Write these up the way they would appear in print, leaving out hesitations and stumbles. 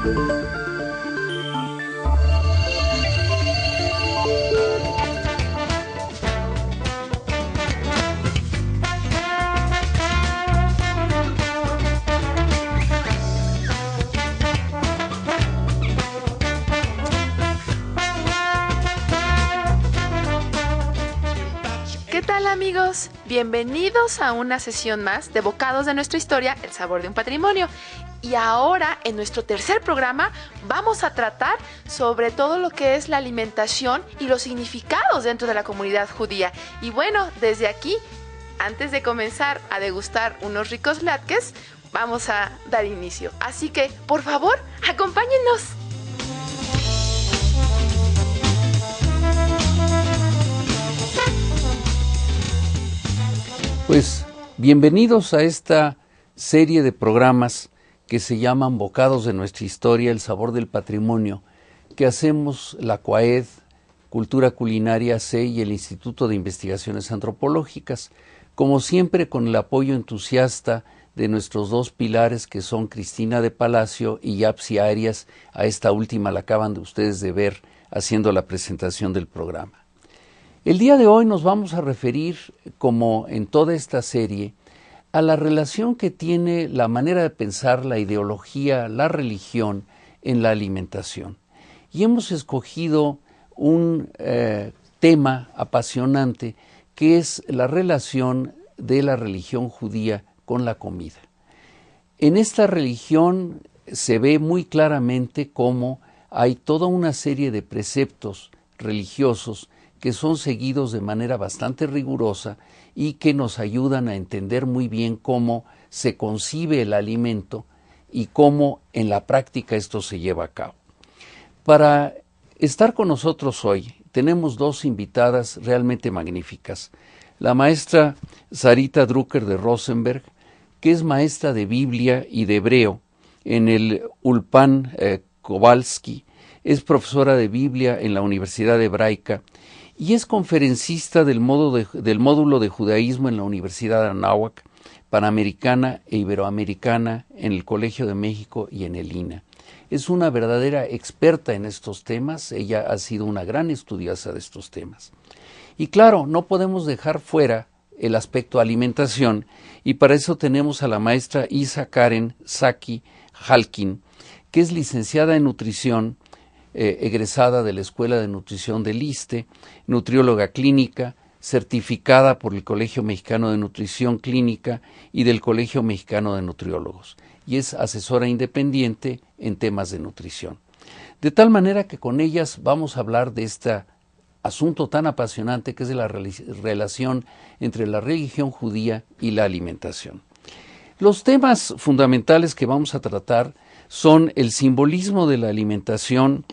¿Qué tal, amigos? Bienvenidos a una sesión más de Bocados de nuestra historia, el sabor de un patrimonio. Y ahora, en nuestro tercer programa, vamos a tratar sobre todo lo que es la alimentación y los significados dentro de la comunidad judía. Y bueno, desde aquí, antes de comenzar a degustar unos ricos latkes, vamos a dar inicio. Así que, por favor, acompáñennos. Pues bienvenidos a esta serie de programas que se llaman Bocados de nuestra historia, el sabor del patrimonio, que hacemos la CUAED, Cultura Culinaria C y el Instituto de Investigaciones Antropológicas, como siempre con el apoyo entusiasta de nuestros dos pilares que son Cristina de Palacio y Yapsi Arias. A esta última la acaban de ustedes de ver haciendo la presentación del programa. El día de hoy nos vamos a referir, como en toda esta serie, a la relación que tiene la manera de pensar, la ideología, la religión en la alimentación. Y hemos escogido un tema apasionante que es la relación de la religión judía con la comida. En esta religión se ve muy claramente cómo hay toda una serie de preceptos religiosos que son seguidos de manera bastante rigurosa y que nos ayudan a entender muy bien cómo se concibe el alimento y cómo en la práctica esto se lleva a cabo. Para estar con nosotros hoy tenemos dos invitadas realmente magníficas. La maestra Sarita Drucker de Rosenberg, que es maestra de Biblia y de hebreo en el Ulpan Kowalski, es profesora de Biblia en la Universidad Hebraica y es conferencista del módulo de judaísmo en la Universidad de Anáhuac, Panamericana e Iberoamericana en el Colegio de México y en el INA. Es una verdadera experta en estos temas, ella ha sido una gran estudiosa de estos temas. Y claro, no podemos dejar fuera el aspecto alimentación, y para eso tenemos a la maestra Isa Karen Saki Halkin, que es licenciada en nutrición, egresada de la Escuela de Nutrición del ISSSTE, nutrióloga clínica, certificada por el Colegio Mexicano de Nutrición Clínica y del Colegio Mexicano de Nutriólogos, y es asesora independiente en temas de nutrición. De tal manera que con ellas vamos a hablar de este asunto tan apasionante que es de la relación entre la religión judía y la alimentación. Los temas fundamentales que vamos a tratar son el simbolismo de la alimentación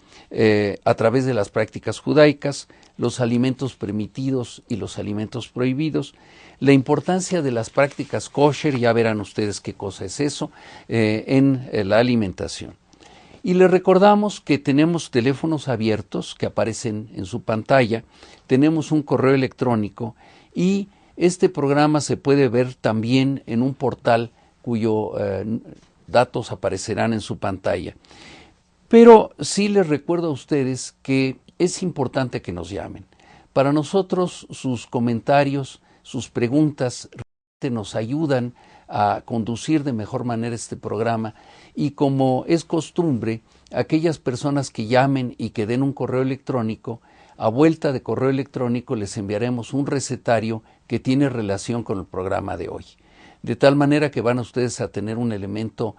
a través de las prácticas judaicas, los alimentos permitidos y los alimentos prohibidos, la importancia de las prácticas kosher, ya verán ustedes qué cosa es eso, en la alimentación. Y les recordamos que tenemos teléfonos abiertos que aparecen en su pantalla, tenemos un correo electrónico y este programa se puede ver también en un portal cuyos datos aparecerán en su pantalla. Pero sí les recuerdo a ustedes que es importante que nos llamen. Para nosotros sus comentarios, sus preguntas realmente nos ayudan a conducir de mejor manera este programa y como es costumbre, aquellas personas que llamen y que den un correo electrónico, a vuelta de correo electrónico les enviaremos un recetario que tiene relación con el programa de hoy. De tal manera que van ustedes a tener un elemento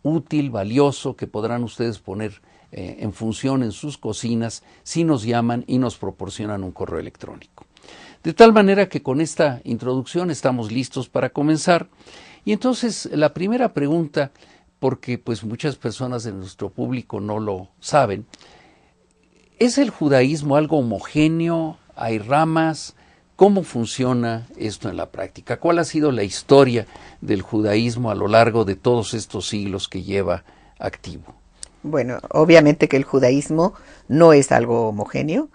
útil, valioso, que podrán ustedes poner en función en sus cocinas si nos llaman y nos proporcionan un correo electrónico. De tal manera que con esta introducción estamos listos para comenzar. Y entonces la primera pregunta, porque pues muchas personas de nuestro público no lo saben, ¿es el judaísmo algo homogéneo? ¿Hay ramas? ¿Cómo funciona esto en la práctica? ¿Cuál ha sido la historia del judaísmo a lo largo de todos estos siglos que lleva activo? Bueno, obviamente que el judaísmo no es algo homogéneo.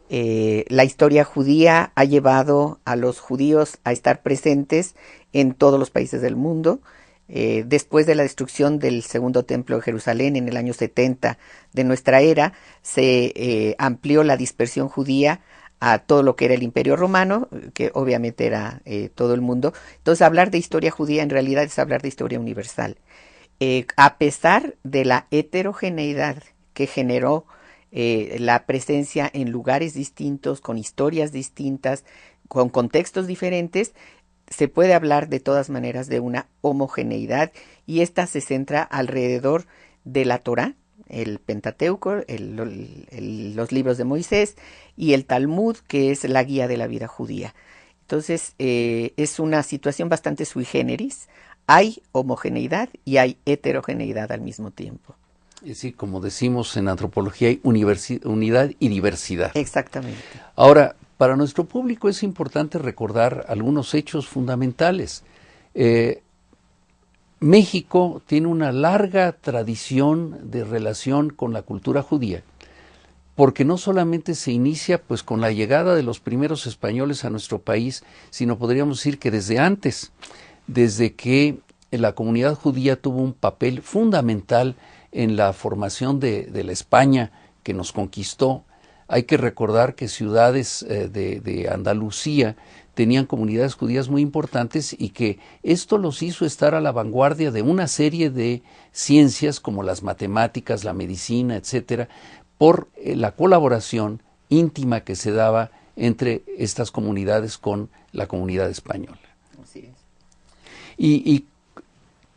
La historia judía ha llevado a los judíos a estar presentes en todos los países del mundo. Después de la destrucción del segundo templo de Jerusalén en el año 70 de nuestra era, se amplió la dispersión judía a todo lo que era el Imperio Romano, que obviamente era todo el mundo. Entonces, hablar de historia judía en realidad es hablar de historia universal. A pesar de la heterogeneidad que generó la presencia en lugares distintos, con historias distintas, con contextos diferentes, se puede hablar de todas maneras de una homogeneidad, y esta se centra alrededor de la Torá, el Pentateuco, los libros de Moisés, y el Talmud, que es la guía de la vida judía. Entonces, es una situación bastante sui generis. Hay homogeneidad y hay heterogeneidad al mismo tiempo. Es decir, como decimos en antropología, hay unidad y diversidad. Exactamente. Ahora, para nuestro público es importante recordar algunos hechos fundamentales. México tiene una larga tradición de relación con la cultura judía, porque no solamente se inicia pues con la llegada de los primeros españoles a nuestro país, sino podríamos decir que desde antes, desde que la comunidad judía tuvo un papel fundamental en la formación de la España que nos conquistó. Hay que recordar que ciudades de Andalucía tenían comunidades judías muy importantes, y que esto los hizo estar a la vanguardia de una serie de ciencias como las matemáticas, la medicina, etcétera, por la colaboración íntima que se daba entre estas comunidades con la comunidad española. Así es. ¿Y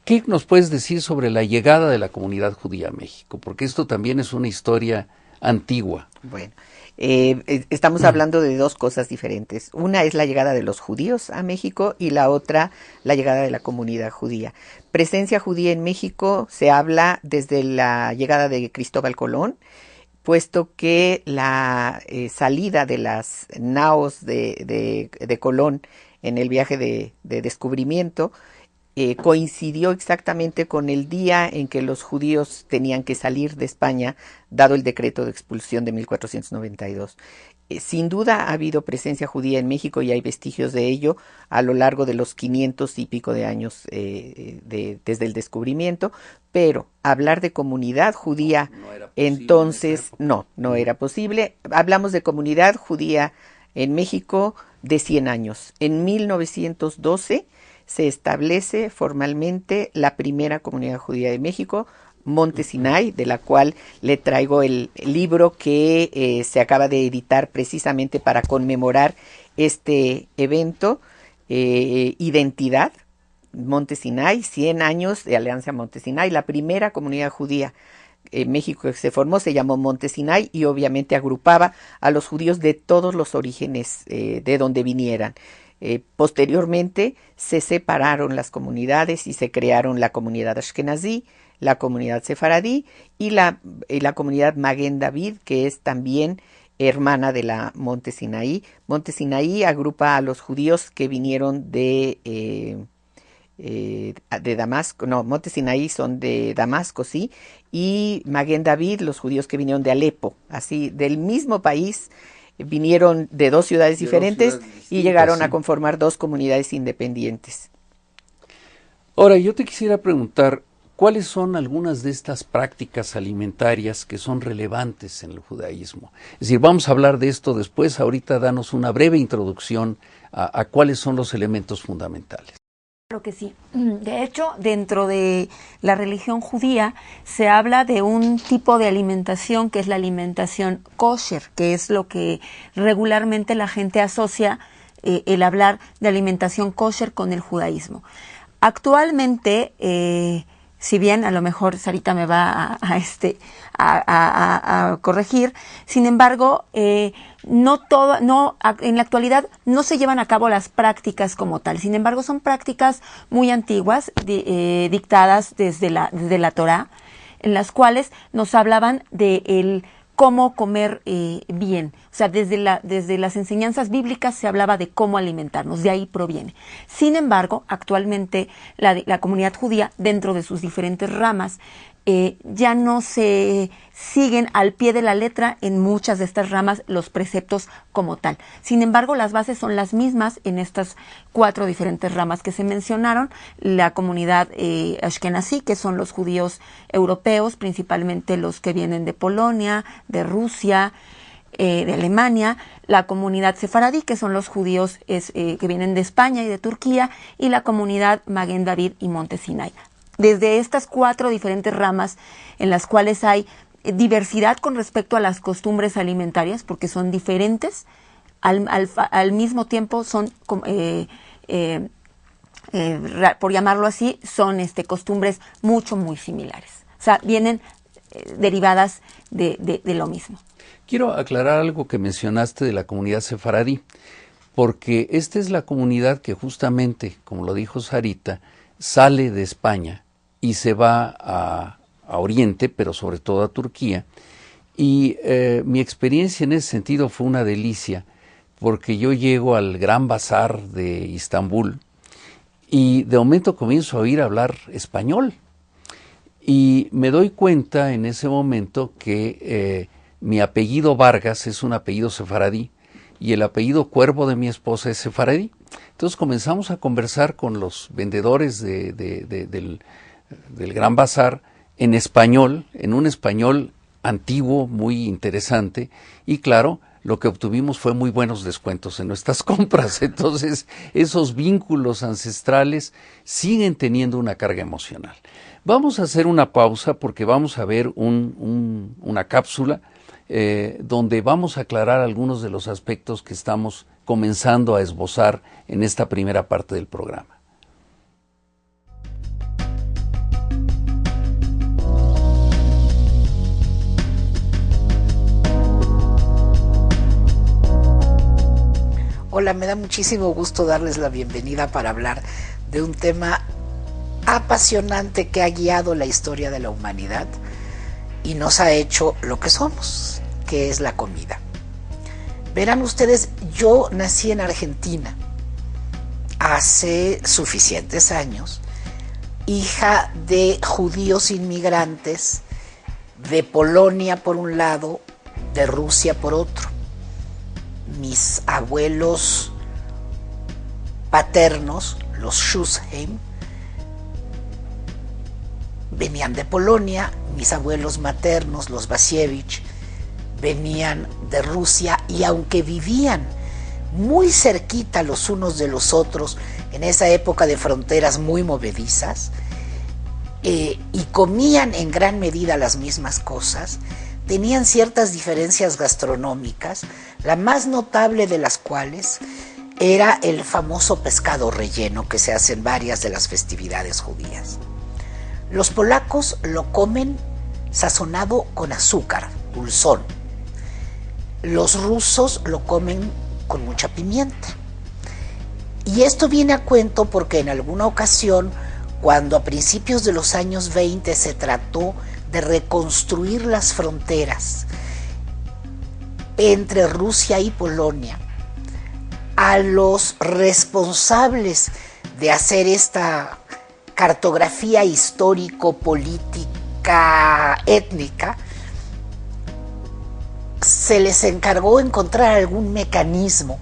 qué nos puedes decir sobre la llegada de la comunidad judía a México? Porque esto también es una historia antigua. Bueno, estamos hablando de dos cosas diferentes. Una es la llegada de los judíos a México, y la otra, la llegada de la comunidad judía. Presencia judía en México se habla desde la llegada de Cristóbal Colón, puesto que la salida de las naos de Colón en el viaje de descubrimiento coincidió exactamente con el día en que los judíos tenían que salir de España, dado el decreto de expulsión de 1492. Sin duda ha habido presencia judía en México, y hay vestigios de ello a lo largo de los 500 y pico de años desde el descubrimiento, pero hablar de comunidad judía entonces no era posible. Hablamos de comunidad judía en México de 100 años. En 1912 se establece formalmente la primera comunidad judía de México, Monte Sinai, de la cual le traigo el libro que se acaba de editar precisamente para conmemorar este evento, Identidad, Monte Sinai, 100 años de Alianza Monte Sinai. La primera comunidad judía en México que se formó se llamó Monte Sinai, y obviamente agrupaba a los judíos de todos los orígenes de donde vinieran. Posteriormente se separaron las comunidades y se crearon la comunidad Ashkenazí, la comunidad Sefaradí y la comunidad Maguen David, que es también hermana de la Monte Sinaí. Monte Sinaí agrupa a los judíos que vinieron de Damasco, no, Monte Sinaí son de Damasco, sí, y Maguen David, los judíos que vinieron de Alepo, así, del mismo país. Vinieron de dos ciudades diferentes y llegaron a conformar dos comunidades independientes. Ahora, yo te quisiera preguntar, ¿cuáles son algunas de estas prácticas alimentarias que son relevantes en el judaísmo? Es decir, vamos a hablar de esto después. Ahorita danos una breve introducción a cuáles son los elementos fundamentales. Claro que sí. De hecho, dentro de la religión judía se habla de un tipo de alimentación que es la alimentación kosher, que es lo que regularmente la gente asocia el hablar de alimentación kosher con el judaísmo. Actualmente, si bien a lo mejor Sarita me va a corregir, sin embargo, en la actualidad no se llevan a cabo las prácticas como tal. Sin embargo, son prácticas muy antiguas, dictadas desde la Torá, en las cuales nos hablaban de el cómo comer bien. O sea, desde las enseñanzas bíblicas se hablaba de cómo alimentarnos, de ahí proviene. Sin embargo, actualmente la comunidad judía, dentro de sus diferentes ramas, ya no se siguen al pie de la letra en muchas de estas ramas los preceptos como tal. Sin embargo, las bases son las mismas en estas 4 diferentes ramas que se mencionaron. La comunidad Ashkenazí, que son los judíos europeos, principalmente los que vienen de Polonia, de Rusia, de Alemania, la comunidad sefaradí, que son los judíos que vienen de España y de Turquía, y la comunidad Maguen David y Monte Sinai. Desde estas 4 diferentes ramas en las cuales hay diversidad con respecto a las costumbres alimentarias, porque son diferentes, al mismo tiempo son, por llamarlo así, son costumbres muy similares. O sea, vienen derivadas de lo mismo. Quiero aclarar algo que mencionaste de la comunidad sefaradí, porque esta es la comunidad que justamente, como lo dijo Sarita, sale de España y se va a Oriente, pero sobre todo a Turquía. Y mi experiencia en ese sentido fue una delicia, porque yo llego al Gran Bazar de Istambul y de momento comienzo a oír hablar español. Y me doy cuenta en ese momento que mi apellido Vargas es un apellido sefaradí y el apellido Cuervo de mi esposa es sefaradí. Entonces comenzamos a conversar con los vendedores del Gran Bazar en español, en un español antiguo, muy interesante, y claro, lo que obtuvimos fue muy buenos descuentos en nuestras compras. Entonces, esos vínculos ancestrales siguen teniendo una carga emocional. Vamos a hacer una pausa porque vamos a ver una cápsula donde vamos a aclarar algunos de los aspectos que estamos comenzando a esbozar en esta primera parte del programa. Hola, me da muchísimo gusto darles la bienvenida para hablar de un tema apasionante que ha guiado la historia de la humanidad y nos ha hecho lo que somos, que es la comida. Verán ustedes, yo nací en Argentina hace suficientes años, hija de judíos inmigrantes de Polonia por un lado, de Rusia por otro. Mis abuelos paternos, los Schussheim, venían de Polonia, mis abuelos maternos, los Basiewicz, venían de Rusia, y aunque vivían muy cerquita los unos de los otros en esa época de fronteras muy movedizas, y comían en gran medida las mismas cosas, tenían ciertas diferencias gastronómicas, la más notable de las cuales era el famoso pescado relleno que se hace en varias de las festividades judías. Los polacos lo comen sazonado con azúcar, dulzón. Los rusos lo comen con mucha pimienta. Y esto viene a cuento porque en alguna ocasión, cuando a principios de los años 20 se trató de reconstruir las fronteras entre Rusia y Polonia, a los responsables de hacer esta cartografía histórico-política étnica, se les encargó encontrar algún mecanismo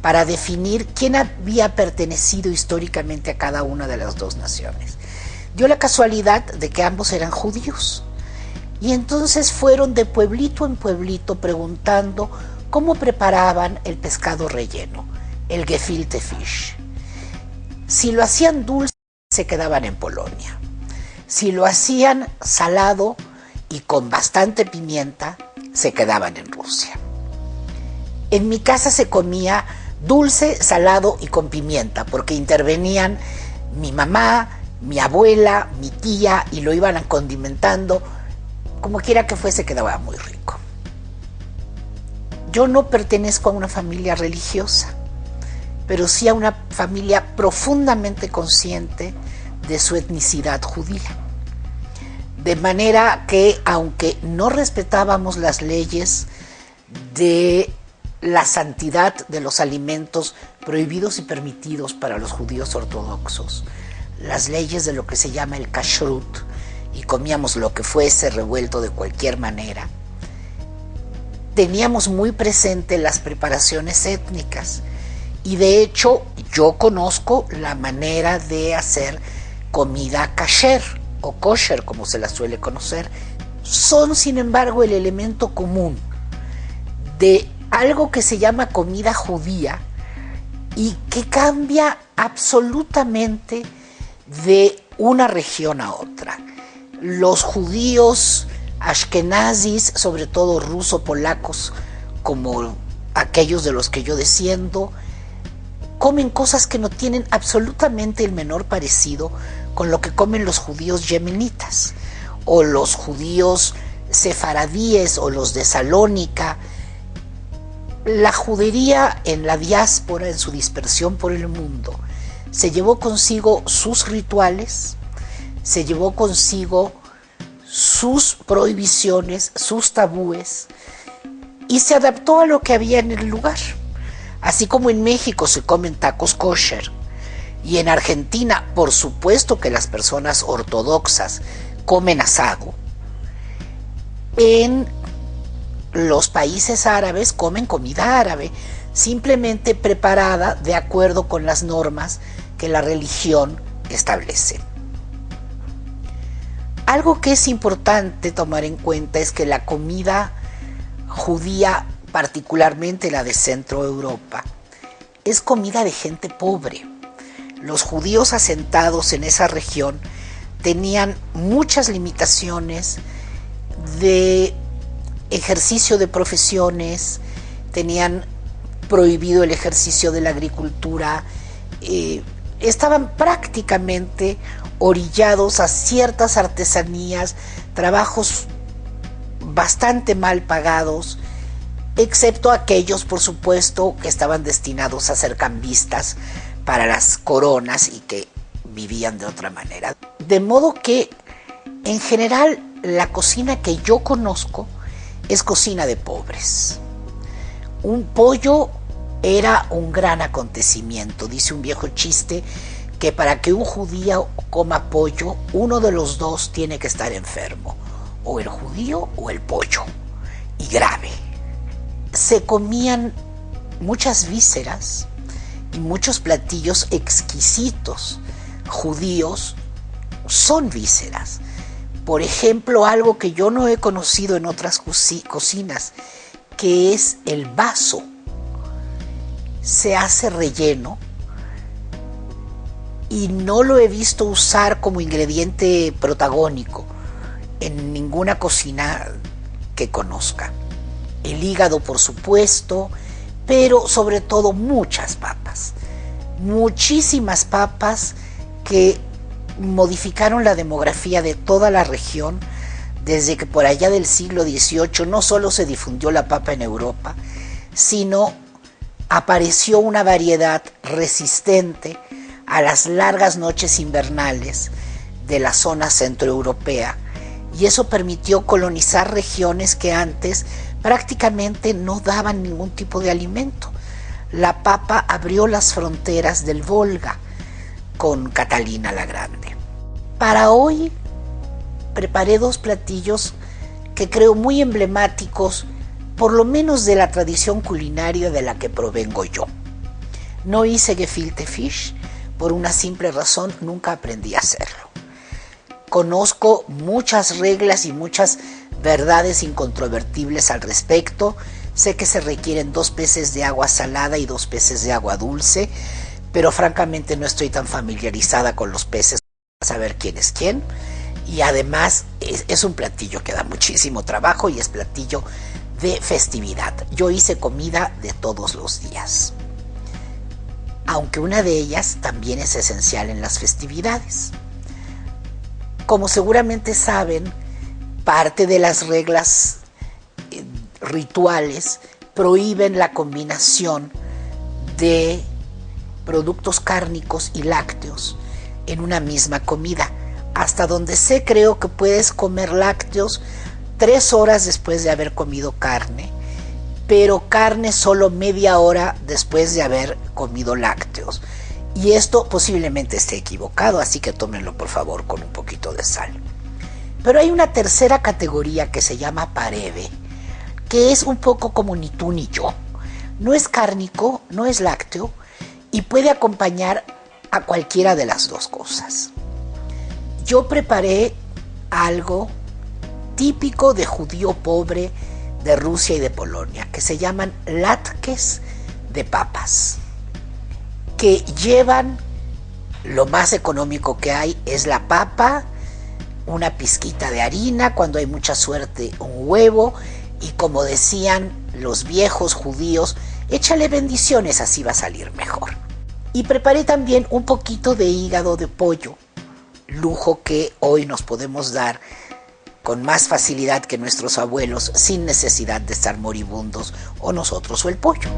para definir quién había pertenecido históricamente a cada una de las dos naciones. Dio la casualidad de que ambos eran judíos, y entonces fueron de pueblito en pueblito preguntando cómo preparaban el pescado relleno, el gefilte fish. Si lo hacían dulce, se quedaban en Polonia. Si lo hacían salado y con bastante pimienta, se quedaban en Rusia. En mi casa se comía dulce, salado y con pimienta, porque intervenían mi mamá, mi abuela, mi tía, y lo iban condimentando. Como quiera que fuese, quedaba muy rico. Yo no pertenezco a una familia religiosa, pero sí a una familia profundamente consciente de su etnicidad judía. De manera que, aunque no respetábamos las leyes de la santidad de los alimentos prohibidos y permitidos para los judíos ortodoxos, las leyes de lo que se llama el kashrut y comíamos lo que fuese revuelto de cualquier manera, teníamos muy presente las preparaciones étnicas. Y de hecho, yo conozco la manera de hacer comida kasher o kosher, como se la suele conocer. Son, sin embargo, el elemento común de algo que se llama comida judía y que cambia absolutamente de una región a otra. Los judíos ashkenazis, sobre todo ruso-polacos, como aquellos de los que yo desciendo, comen cosas que no tienen absolutamente el menor parecido con lo que comen los judíos yemenitas o los judíos sefaradíes o los de Salónica. La judería en la diáspora, en su dispersión por el mundo, se llevó consigo sus rituales, se llevó consigo sus prohibiciones, sus tabúes, y se adaptó a lo que había en el lugar. Así como en México se comen tacos kosher, y en Argentina, por supuesto que las personas ortodoxas comen asado, en los países árabes comen comida árabe, simplemente preparada de acuerdo con las normas que la religión establece. Algo que es importante tomar en cuenta es que la comida judía, particularmente la de Centro Europa, es comida de gente pobre. Los judíos asentados en esa región tenían muchas limitaciones de ejercicio de profesiones, tenían prohibido el ejercicio de la agricultura, estaban prácticamente orillados a ciertas artesanías, trabajos bastante mal pagados, excepto aquellos, por supuesto, que estaban destinados a ser cambistas para las coronas y que vivían de otra manera. De modo que, en general, la cocina que yo conozco es cocina de pobres. Un pollo era un gran acontecimiento. Dice un viejo chiste que para que un judío coma pollo, uno de los dos tiene que estar enfermo, o el judío o el pollo, y grave. Se comían muchas vísceras y muchos platillos exquisitos judíos son vísceras. Por ejemplo, algo que yo no he conocido en otras cocinas, que es el baso. Se hace relleno y no lo he visto usar como ingrediente protagónico en ninguna cocina que conozca. El hígado, por supuesto, pero sobre todo muchas papas. Muchísimas papas que modificaron la demografía de toda la región desde que por allá del siglo XVIII no solo se difundió la papa en Europa, sino apareció una variedad resistente a las largas noches invernales de la zona centroeuropea, y eso permitió colonizar regiones que antes prácticamente no daban ningún tipo de alimento. La papa abrió las fronteras del Volga con Catalina la Grande. Para hoy preparé dos platillos que creo muy emblemáticos, por lo menos de la tradición culinaria de la que provengo yo. No hice gefilte fish por una simple razón: nunca aprendí a hacerlo. Conozco muchas reglas y muchas verdades incontrovertibles al respecto. Sé que se requieren 2 peces de agua salada y 2 peces de agua dulce, pero francamente no estoy tan familiarizada con los peces para saber quién es quién. Y además es un platillo que da muchísimo trabajo y es platillo de festividad. Yo hice comida de todos los días, aunque una de ellas también es esencial en las festividades. Como seguramente saben, parte de las reglas rituales prohíben la combinación de productos cárnicos y lácteos en una misma comida. Hasta donde sé, creo que puedes comer lácteos 3 horas después de haber comido carne, pero carne solo media hora después de haber comido lácteos. Y esto posiblemente esté equivocado, así que tómenlo por favor con un poquito de sal. Pero hay una tercera categoría que se llama pareve, que es un poco como ni tú ni yo. No es cárnico, no es lácteo y puede acompañar a cualquiera de las dos cosas. Yo preparé algo típico de judío pobre de Rusia y de Polonia, que se llaman latkes de papas, que llevan, lo más económico que hay es la papa, una pizquita de harina, cuando hay mucha suerte un huevo, y como decían los viejos judíos, échale bendiciones, así va a salir mejor. Y preparé también un poquito de hígado de pollo, lujo que hoy nos podemos dar con más facilidad que nuestros abuelos, sin necesidad de estar moribundos, o nosotros o el pollo.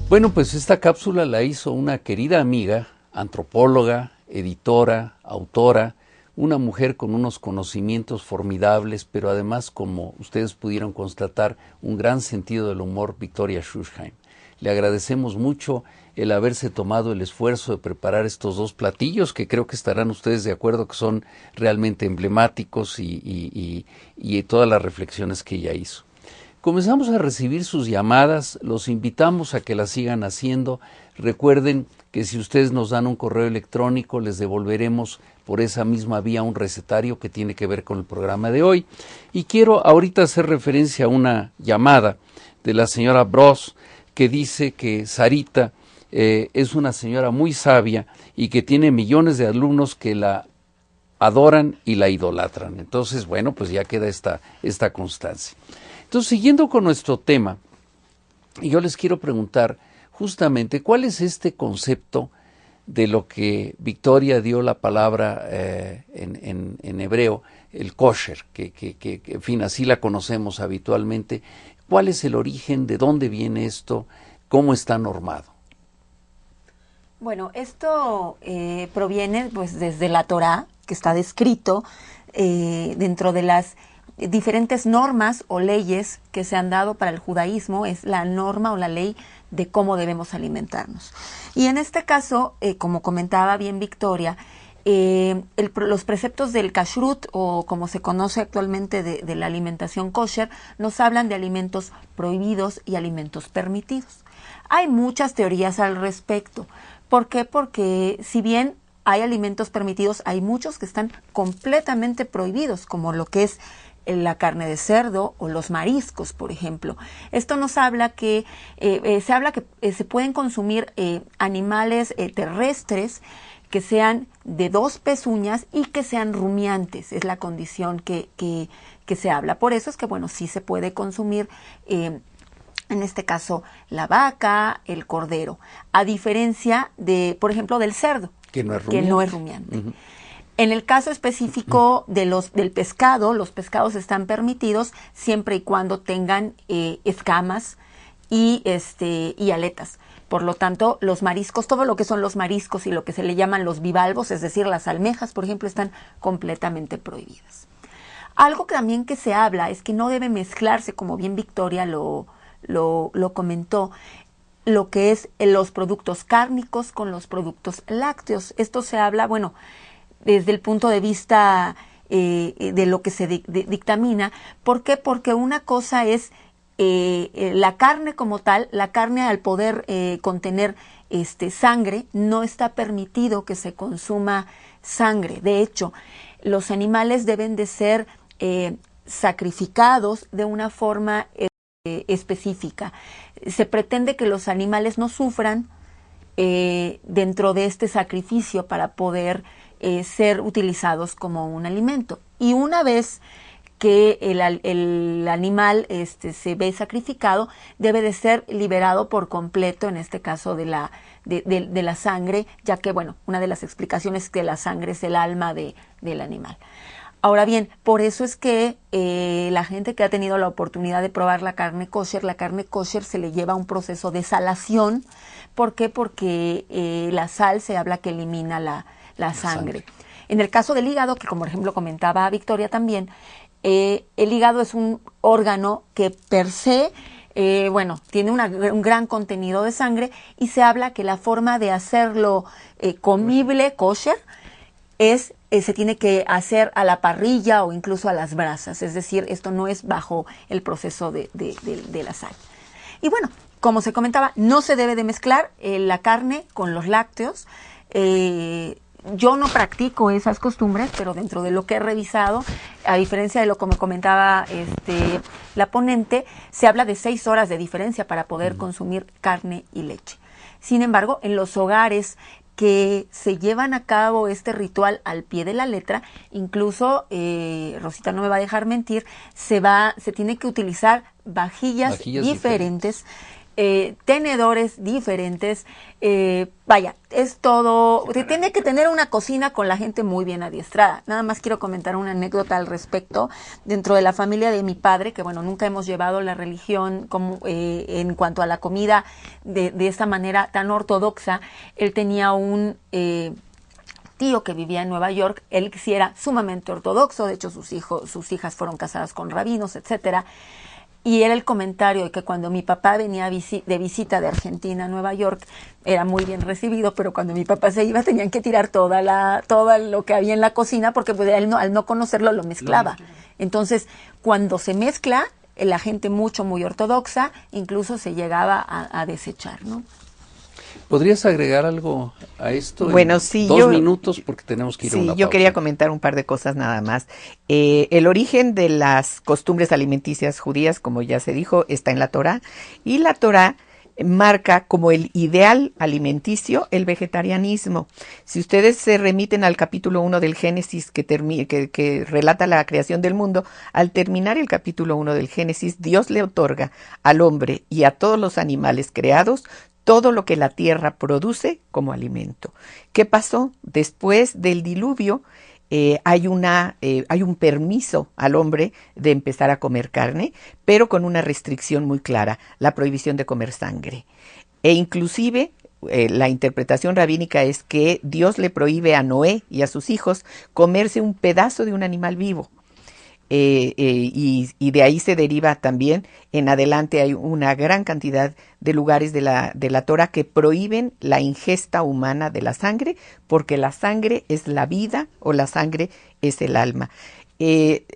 Bueno, pues esta cápsula la hizo una querida amiga, antropóloga, editora, autora, una mujer con unos conocimientos formidables, pero además, como ustedes pudieron constatar, un gran sentido del humor, Victoria Schuchheim. Le agradecemos mucho el haberse tomado el esfuerzo de preparar estos dos platillos, que creo que estarán ustedes de acuerdo que son realmente emblemáticos y todas las reflexiones que ella hizo. Comenzamos a recibir sus llamadas, los invitamos a que las sigan haciendo. Recuerden que si ustedes nos dan un correo electrónico, les devolveremos por esa misma vía un recetario que tiene que ver con el programa de hoy. Y quiero ahorita hacer referencia a una llamada de la señora Bros, que dice que Sarita es una señora muy sabia y que tiene millones de alumnos que la adoran y la idolatran. Entonces, bueno, pues ya queda esta constancia. Entonces, siguiendo con nuestro tema, yo les quiero preguntar justamente cuál es este concepto de lo que Victoria dio la palabra en hebreo, el kosher, que en fin, así la conocemos habitualmente. ¿Cuál es el origen? ¿De dónde viene esto? ¿Cómo está normado? Bueno, esto proviene pues desde la Torá, que está descrito dentro de las diferentes normas o leyes que se han dado para el judaísmo. Es la norma o la ley de cómo debemos alimentarnos. Y en este caso, como comentaba bien Victoria, los preceptos del kashrut, o como se conoce actualmente de la alimentación kosher, nos hablan de alimentos prohibidos y alimentos permitidos. Hay muchas teorías al respecto. ¿Por qué? Porque si bien hay alimentos permitidos, hay muchos que están completamente prohibidos, como lo que es la carne de cerdo o los mariscos, por ejemplo. Esto nos habla que se pueden consumir animales terrestres que sean de 2 pezuñas y que sean rumiantes. Es la condición que se habla. Por eso es que, bueno, sí se puede consumir, en este caso, la vaca, el cordero, a diferencia de, por ejemplo, del cerdo, que no es rumiante. Uh-huh. En el caso específico del pescado, los pescados están permitidos siempre y cuando tengan escamas y aletas. Por lo tanto, los mariscos, todo lo que son los mariscos y lo que se le llaman los bivalvos, es decir, las almejas, por ejemplo, están completamente prohibidas. Algo que también que se habla es que no debe mezclarse, como bien Victoria lo comentó, lo que es los productos cárnicos con los productos lácteos. Esto se habla, bueno, desde el punto de vista de lo que se dictamina. ¿Por qué? Porque una cosa es la carne como tal. La carne, al poder contener sangre, no está permitido que se consuma sangre. De hecho, los animales deben de ser sacrificados de una forma específica. Se pretende que los animales no sufran dentro de este sacrificio para poder ser utilizados como un alimento. Y una vez que el animal se ve sacrificado, debe de ser liberado por completo, en este caso de la sangre, ya que, bueno, una de las explicaciones es que la sangre es el alma del animal. Ahora bien, por eso es que la gente que ha tenido la oportunidad de probar la carne kosher se le lleva un proceso de salación. ¿Por qué? Porque la sal se habla que elimina la sangre. En el caso del hígado, que como por ejemplo comentaba Victoria también, el hígado es un órgano que per se bueno, tiene un gran contenido de sangre y se habla que la forma de hacerlo comible, kosher, se tiene que hacer a la parrilla o incluso a las brasas, es decir, esto no es bajo el proceso de la sal. Y bueno, como se comentaba, no se debe de mezclar la carne con los lácteos. Yo no practico esas costumbres, pero dentro de lo que he revisado, a diferencia de lo que me comentaba la ponente, se habla de 6 horas de diferencia para poder consumir carne y leche. Sin embargo, en los hogares que se llevan a cabo este ritual al pie de la letra, incluso, Rosita no me va a dejar mentir, se tiene que utilizar vajillas diferentes. Tenedores diferentes, vaya, es todo, tiene que tener una cocina con la gente muy bien adiestrada. Nada más quiero comentar una anécdota al respecto. Dentro de la familia de mi padre, que bueno, nunca hemos llevado la religión como en cuanto a la comida de esta manera tan ortodoxa, él tenía un tío que vivía en Nueva York. Él sí era sumamente ortodoxo, de hecho sus hijas fueron casadas con rabinos, etcétera. Y era el comentario de que cuando mi papá venía de visita de Argentina a Nueva York, era muy bien recibido, pero cuando mi papá se iba tenían que tirar todo lo que había en la cocina, porque pues, él al no conocerlo lo mezclaba. Entonces, cuando se mezcla, la gente muy ortodoxa, incluso se llegaba a desechar, ¿no? ¿Podrías agregar algo a esto? Bueno, sí. 2 minutos, porque tenemos que ir a una Sí, pausa. yo quería comentar un par de cosas nada más. El origen de las costumbres alimenticias judías, como ya se dijo, está en la Torá, y la Torá marca como el ideal alimenticio el vegetarianismo. Si ustedes se remiten al capítulo 1 del Génesis que relata la creación del mundo, al terminar el capítulo 1 del Génesis, Dios le otorga al hombre y a todos los animales creados todo lo que la tierra produce como alimento. ¿Qué pasó? Después del diluvio hay un permiso al hombre de empezar a comer carne, pero con una restricción muy clara, la prohibición de comer sangre. E inclusive la interpretación rabínica es que Dios le prohíbe a Noé y a sus hijos comerse un pedazo de un animal vivo. Y de ahí se deriva también, en adelante hay una gran cantidad de lugares de la Torá que prohíben la ingesta humana de la sangre, porque la sangre es la vida o la sangre es el alma.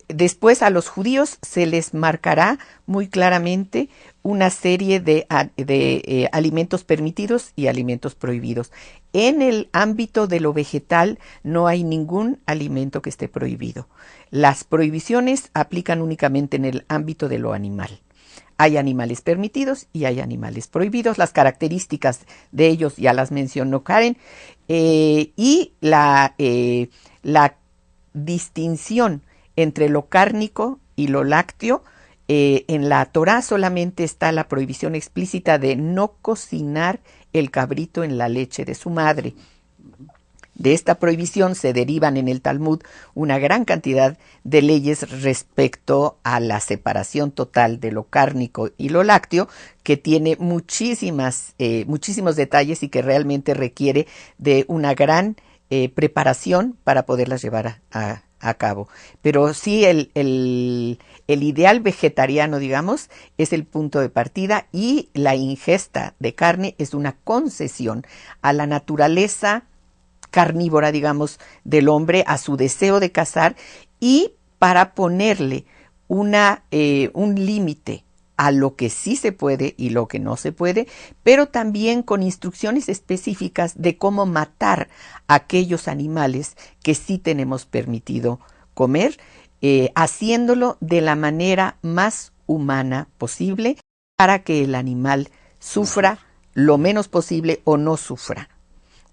Después a los judíos se les marcará muy claramente una serie de alimentos permitidos y alimentos prohibidos. En el ámbito de lo vegetal no hay ningún alimento que esté prohibido. Las prohibiciones aplican únicamente en el ámbito de lo animal. Hay animales permitidos y hay animales prohibidos. Las características de ellos ya las mencionó Karen. Y la distinción entre lo cárnico y lo lácteo, en la Torá solamente está la prohibición explícita de no cocinar el cabrito en la leche de su madre. De esta prohibición se derivan en el Talmud una gran cantidad de leyes respecto a la separación total de lo cárnico y lo lácteo, que tiene muchísimos detalles y que realmente requiere de una gran preparación para poderlas llevar a cabo. Pero sí, el ideal vegetariano, digamos, es el punto de partida, y la ingesta de carne es una concesión a la naturaleza carnívora, digamos, del hombre, a su deseo de cazar, y para ponerle un límite a lo que sí se puede y lo que no se puede, pero también con instrucciones específicas de cómo matar a aquellos animales que sí tenemos permitido comer, haciéndolo de la manera más humana posible para que el animal sufra lo menos posible o no sufra.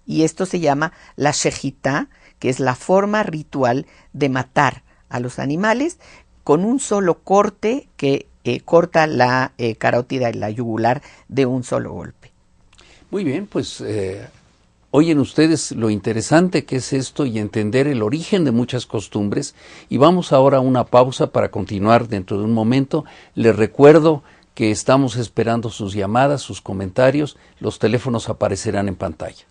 Y esto se llama la shejitá, que es la forma ritual de matar a los animales con un solo corte que corta la carótida y la yugular de un solo golpe. Muy bien, pues oyen ustedes lo interesante que es esto y entender el origen de muchas costumbres. Y vamos ahora a una pausa para continuar dentro de un momento. Les recuerdo que estamos esperando sus llamadas, sus comentarios. Los teléfonos aparecerán en pantalla.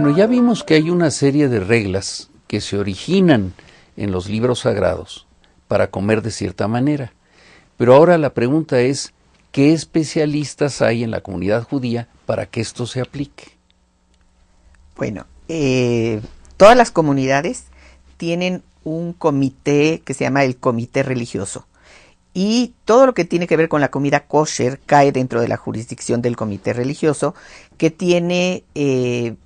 Bueno, ya vimos que hay una serie de reglas que se originan en los libros sagrados para comer de cierta manera. Pero ahora la pregunta es, ¿qué especialistas hay en la comunidad judía para que esto se aplique? Bueno, todas las comunidades tienen un comité que se llama el comité religioso. Y todo lo que tiene que ver con la comida kosher cae dentro de la jurisdicción del comité religioso, que tiene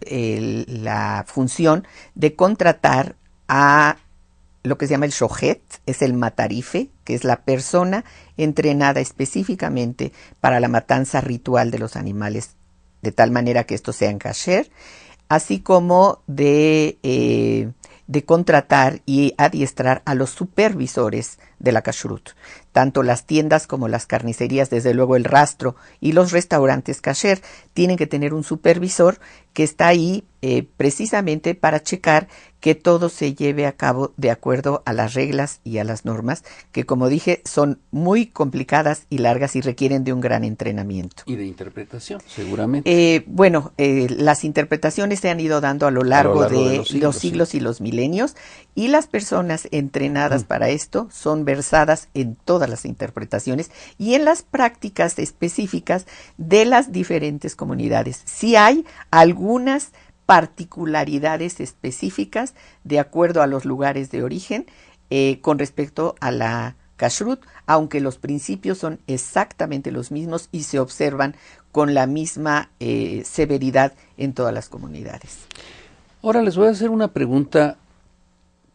la función de contratar a lo que se llama el shohet, es el matarife, que es la persona entrenada específicamente para la matanza ritual de los animales, de tal manera que estos sean kasher, así como de contratar y adiestrar a los supervisores de la kashrut. Tanto las tiendas como las carnicerías, desde luego el rastro, y los restaurantes kasher tienen que tener un supervisor que está ahí precisamente para checar que todo se lleve a cabo de acuerdo a las reglas y a las normas, que, como dije, son muy complicadas y largas y requieren de un gran entrenamiento. Y de interpretación, seguramente. Las interpretaciones se han ido dando a lo largo de los siglos y los milenios, y las personas entrenadas para esto son versadas en todas las interpretaciones y en las prácticas específicas de las diferentes comunidades. Sí hay algunas particularidades específicas de acuerdo a los lugares de origen con respecto a la kashrut, aunque los principios son exactamente los mismos y se observan con la misma severidad en todas las comunidades. Ahora les voy a hacer una pregunta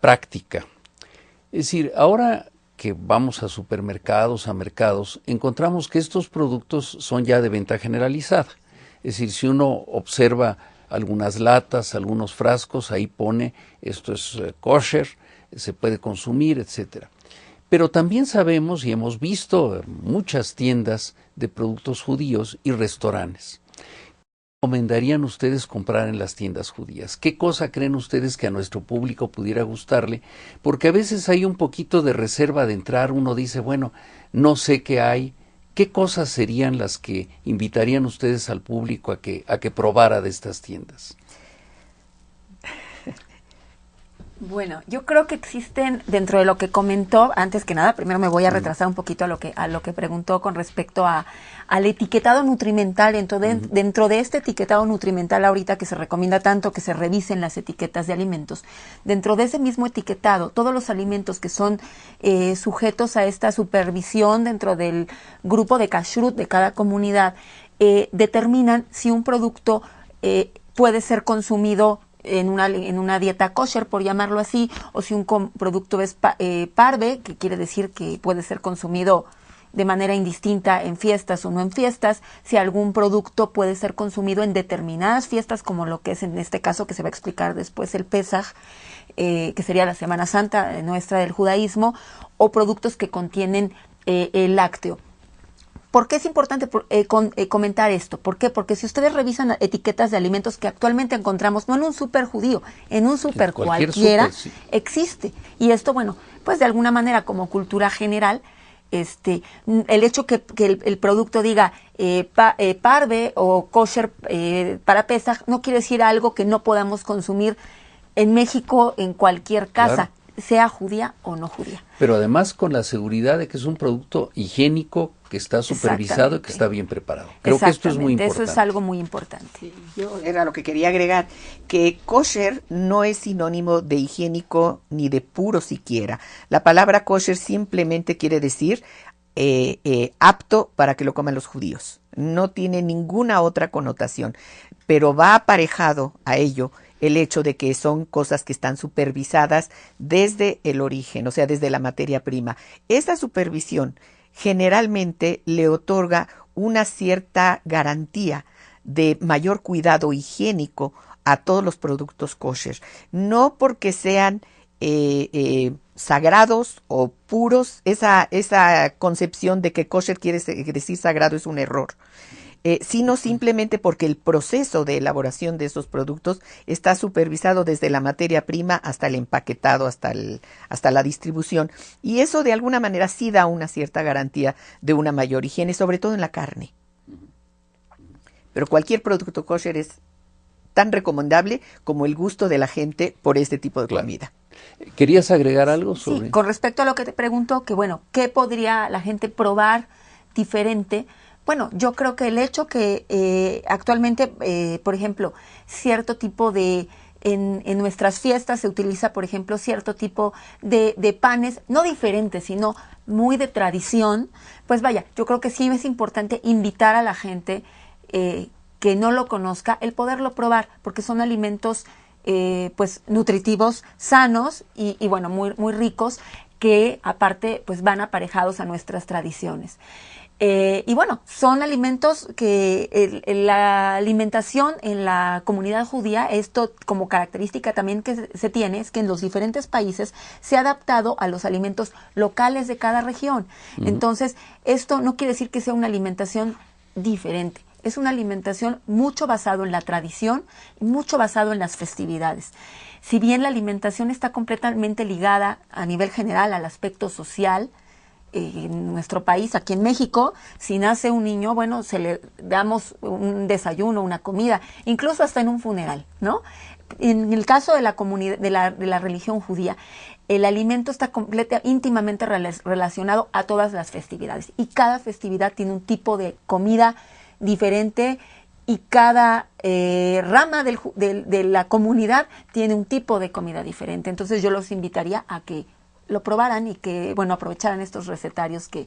práctica. Es decir, ahora que vamos a supermercados, a mercados, encontramos que estos productos son ya de venta generalizada. Es decir, si uno observa algunas latas, algunos frascos, ahí pone esto es kosher, se puede consumir, etcétera. Pero también sabemos y hemos visto muchas tiendas de productos judíos y restaurantes. ¿Qué recomendarían ustedes comprar en las tiendas judías? ¿Qué cosa creen ustedes que a nuestro público pudiera gustarle? Porque a veces hay un poquito de reserva de entrar, uno dice, bueno, no sé qué hay. ¿Qué cosas serían las que invitarían ustedes al público a que probara de estas tiendas? Bueno, yo creo que existen, dentro de lo que comentó, antes que nada, primero me voy a retrasar un poquito a lo que preguntó con respecto al etiquetado nutrimental. Dentro de este etiquetado nutrimental ahorita que se recomienda tanto que se revisen las etiquetas de alimentos, dentro de ese mismo etiquetado, todos los alimentos que son sujetos a esta supervisión dentro del grupo de kashrut de cada comunidad, determinan si un producto puede ser consumido en una dieta kosher, por llamarlo así, o si un producto es parve, que quiere decir que puede ser consumido de manera indistinta en fiestas o no en fiestas, si algún producto puede ser consumido en determinadas fiestas, como lo que es en este caso que se va a explicar después el Pesaj, que sería la Semana Santa nuestra del judaísmo, o productos que contienen el lácteo. ¿Por qué es importante comentar esto? ¿Por qué? Porque si ustedes revisan etiquetas de alimentos que actualmente encontramos, no en un súper judío, en un súper cualquiera, sí, existe. Y esto, bueno, pues de alguna manera como cultura general, el hecho que el producto diga parve o kosher para Pesaj no quiere decir algo que no podamos consumir en México en cualquier casa. Claro. Sea judía o no judía. Pero además con la seguridad de que es un producto higiénico, que está supervisado y que está bien preparado. Creo que esto es muy importante. Eso es algo muy importante. Sí, yo era lo que quería agregar, que kosher no es sinónimo de higiénico ni de puro siquiera. La palabra kosher simplemente quiere decir apto para que lo coman los judíos. No tiene ninguna otra connotación, pero va aparejado a ello el hecho de que son cosas que están supervisadas desde el origen, o sea, desde la materia prima. Esa supervisión generalmente le otorga una cierta garantía de mayor cuidado higiénico a todos los productos kosher, no porque sean sagrados o puros. Esa concepción de que kosher quiere decir sagrado es un error. Sino simplemente porque el proceso de elaboración de esos productos está supervisado desde la materia prima hasta el empaquetado, hasta la distribución. Y eso de alguna manera sí da una cierta garantía de una mayor higiene, sobre todo en la carne. Pero cualquier producto kosher es tan recomendable como el gusto de la gente por este tipo de Claro. comida. ¿Querías agregar algo sobre? Sí, con respecto a lo que te pregunto, que bueno, ¿qué podría la gente probar diferente? Bueno, yo creo que el hecho que actualmente, por ejemplo, cierto tipo de, en nuestras fiestas se utiliza, por ejemplo, cierto tipo de panes, no diferentes, sino muy de tradición, pues vaya, yo creo que sí es importante invitar a la gente que no lo conozca, el poderlo probar, porque son alimentos pues nutritivos, sanos y bueno, muy ricos, que aparte pues van aparejados a nuestras tradiciones. Y bueno, son alimentos que la alimentación en la comunidad judía, esto como característica también que se tiene, es que en los diferentes países se ha adaptado a los alimentos locales de cada región. Entonces, esto no quiere decir que sea una alimentación diferente. Es una alimentación mucho basado en la tradición y mucho basado en las festividades. Si bien la alimentación está completamente ligada a nivel general al aspecto social, en nuestro país, aquí en México, si nace un niño, bueno, se le damos un desayuno, una comida, incluso hasta en un funeral, ¿no? En el caso de la comunidad, de la religión judía, el alimento está íntimamente relacionado a todas las festividades y cada festividad tiene un tipo de comida diferente y cada rama de la comunidad tiene un tipo de comida diferente. Entonces yo los invitaría a que lo probaran y que, bueno, aprovecharan estos recetarios que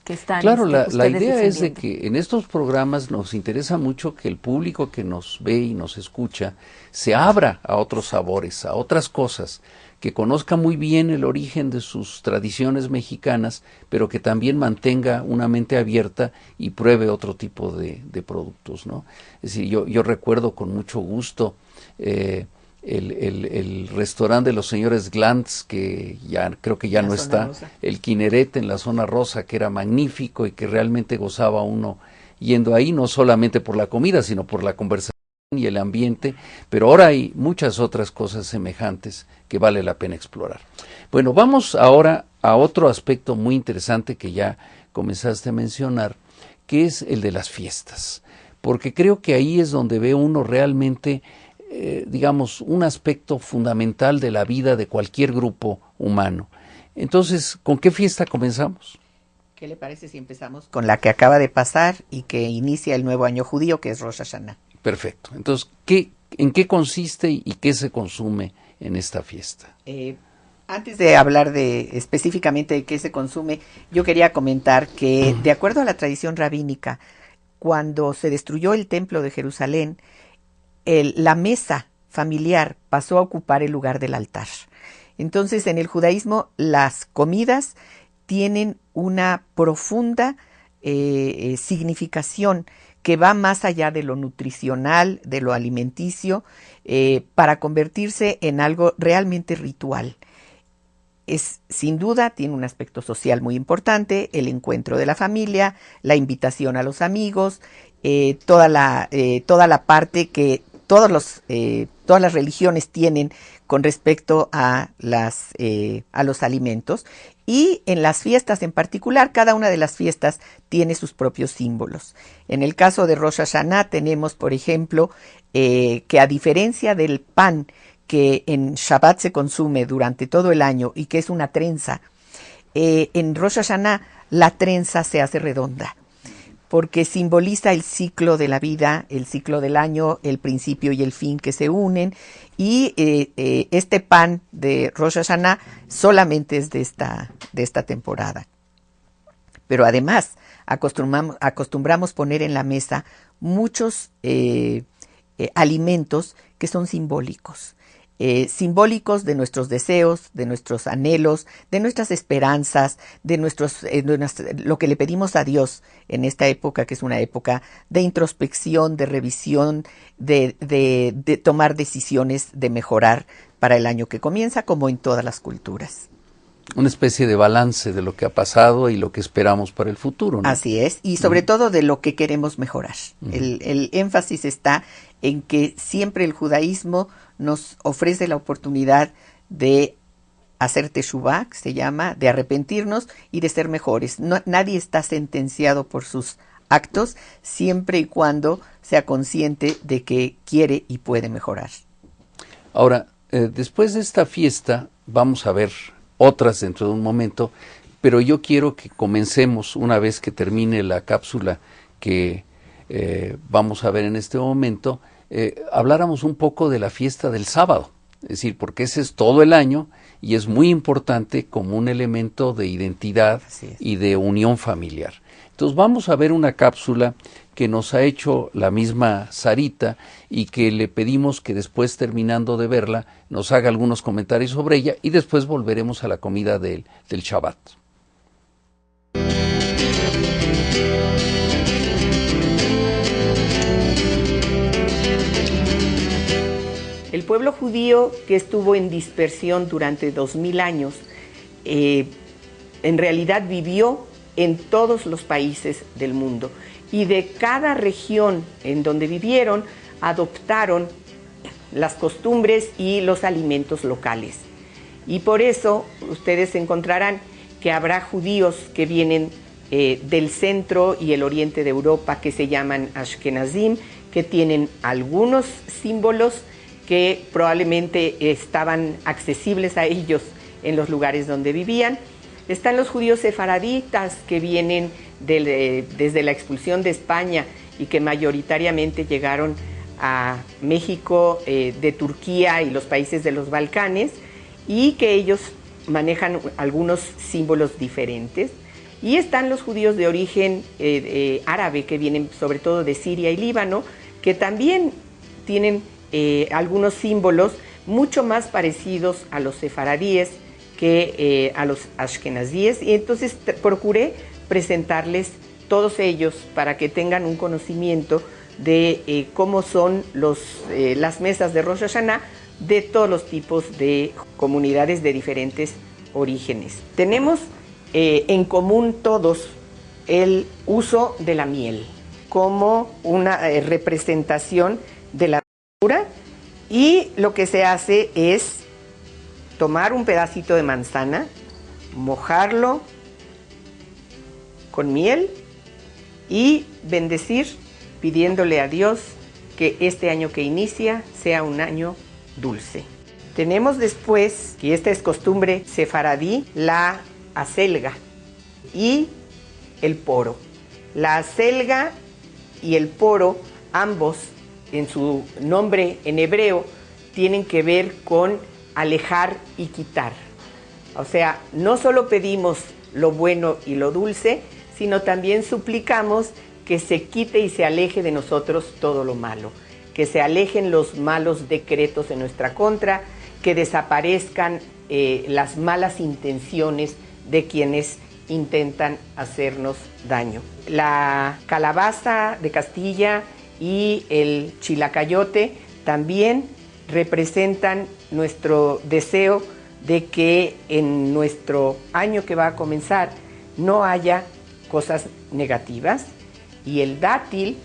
están. Claro, la ustedes idea es de defendiendo. que en estos programas nos interesa mucho que el público que nos ve y nos escucha se abra a otros sabores, a otras cosas, que conozca muy bien el origen de sus tradiciones mexicanas, pero que también mantenga una mente abierta y pruebe otro tipo de productos, ¿no? Es decir, yo recuerdo con mucho gusto el restaurante de los señores Glantz, que ya creo que ya no está, Rosa. el Kineret en la zona rosa, que era magnífico y que realmente gozaba uno yendo ahí, no solamente por la comida, sino por la conversación y el ambiente, pero ahora hay muchas otras cosas semejantes que vale la pena explorar. Bueno, vamos ahora a otro aspecto muy interesante que ya comenzaste a mencionar, que es el de las fiestas, porque creo que ahí es donde ve uno realmente digamos, un aspecto fundamental de la vida de cualquier grupo humano. Entonces, ¿con qué fiesta comenzamos? ¿Qué le parece si empezamos con la que acaba de pasar y que inicia el nuevo año judío, que es Rosh Hashanah? Perfecto. Entonces, ¿en qué consiste y qué se consume en esta fiesta? Antes de hablar específicamente de qué se consume, yo quería comentar que, de acuerdo a la tradición rabínica, cuando se destruyó el templo de Jerusalén, la mesa familiar pasó a ocupar el lugar del altar. Entonces, en el judaísmo, las comidas tienen una profunda significación que va más allá de lo nutricional, de lo alimenticio, para convertirse en algo realmente ritual. Sin duda, tiene un aspecto social muy importante, el encuentro de la familia, la invitación a los amigos, toda la parte que todas las religiones tienen con respecto a los alimentos, y en las fiestas en particular, cada una de las fiestas tiene sus propios símbolos. En el caso de Rosh Hashanah tenemos, por ejemplo, que a diferencia del pan que en Shabbat se consume durante todo el año y que es una trenza, en Rosh Hashanah la trenza se hace redonda, porque simboliza el ciclo de la vida, el ciclo del año, el principio y el fin que se unen, y este pan de Rosh Hashanah solamente es de esta temporada. Pero además acostumbramos poner en la mesa muchos alimentos que son simbólicos. Simbólicos de nuestros deseos, de nuestros anhelos, de nuestras esperanzas, de lo que le pedimos a Dios en esta época, que es una época de introspección, de revisión, de tomar decisiones, de mejorar para el año que comienza, como en todas las culturas. Una especie de balance de lo que ha pasado y lo que esperamos para el futuro, ¿no? Así es, y sobre todo de lo que queremos mejorar. El énfasis está en que siempre el judaísmo nos ofrece la oportunidad de hacer teshuvá, que se llama, de arrepentirnos y de ser mejores. Nadie está sentenciado por sus actos, siempre y cuando sea consciente de que quiere y puede mejorar. Ahora, después de esta fiesta, vamos a ver otras dentro de un momento, pero yo quiero que comencemos, una vez que termine la cápsula que vamos a ver en este momento, habláramos un poco de la fiesta del sábado, es decir, porque ese es todo el año y es muy importante como un elemento de identidad y de unión familiar. Entonces vamos a ver una cápsula que nos ha hecho la misma Sarita y que le pedimos que después, terminando de verla, nos haga algunos comentarios sobre ella y después volveremos a la comida del Shabbat. El pueblo judío, que estuvo en dispersión durante 2000 años, en realidad vivió en todos los países del mundo, y de cada región en donde vivieron adoptaron las costumbres y los alimentos locales. Y por eso ustedes encontrarán que habrá judíos que vienen del centro y el oriente de Europa, que se llaman Ashkenazim, que tienen algunos símbolos que probablemente estaban accesibles a ellos en los lugares donde vivían. Están los judíos sefaraditas, que vienen desde la expulsión de España y que mayoritariamente llegaron a México, de Turquía y los países de los Balcanes, y que ellos manejan algunos símbolos diferentes. Y están los judíos de origen árabe, que vienen sobre todo de Siria y Líbano, que también tienen algunos símbolos mucho más parecidos a los sefaradíes que a los ashkenazíes, y entonces procuré presentarles todos ellos para que tengan un conocimiento de cómo son las mesas de Rosh Hashanah de todos los tipos de comunidades de diferentes orígenes. Tenemos en común todos el uso de la miel como una representación de la cultura, y lo que se hace es tomar un pedacito de manzana, mojarlo con miel y bendecir, pidiéndole a Dios que este año que inicia sea un año dulce. Tenemos después, y esta es costumbre sefaradí, la acelga y el poro. La acelga y el poro, ambos en su nombre en hebreo, tienen que ver con alejar y quitar. O sea, no solo pedimos lo bueno y lo dulce, sino también suplicamos que se quite y se aleje de nosotros todo lo malo, que se alejen los malos decretos en nuestra contra, que desaparezcan las malas intenciones de quienes intentan hacernos daño. La calabaza de Castilla y el chilacayote también representan nuestro deseo de que en nuestro año que va a comenzar no haya cosas negativas. Y el dátil,